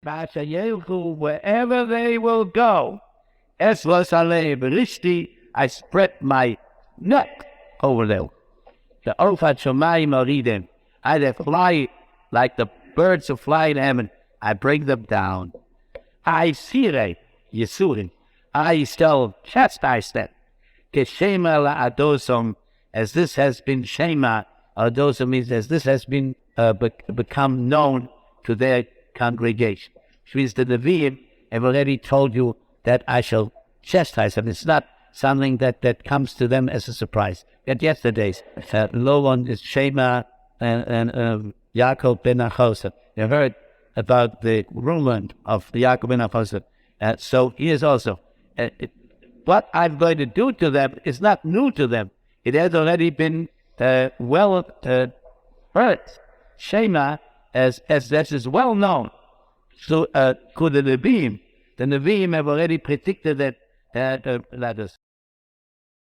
wherever they will go. Eslos alei b'rishti, I spread my net over them. The Orfat Shomayim Oridim, they fly like the birds who fly in heaven. I bring them down. I sire Yesurim, I still chastise them. Keshema la'adosom, as this has been Shema, adosom means as this has been become known to their congregation. Which means the Nevi'im have already told you that I shall chastise them. It's not something that comes to them as a surprise. At yesterday's, low one is Shema and Yaakov ben Achosa. You heard about the ruling of Yaakov ben Achosa. So here's also, what I'm going to do to them is not new to them. It has already been heard. Shema, as that is well known. So, to the Nevi'im have already predicted that,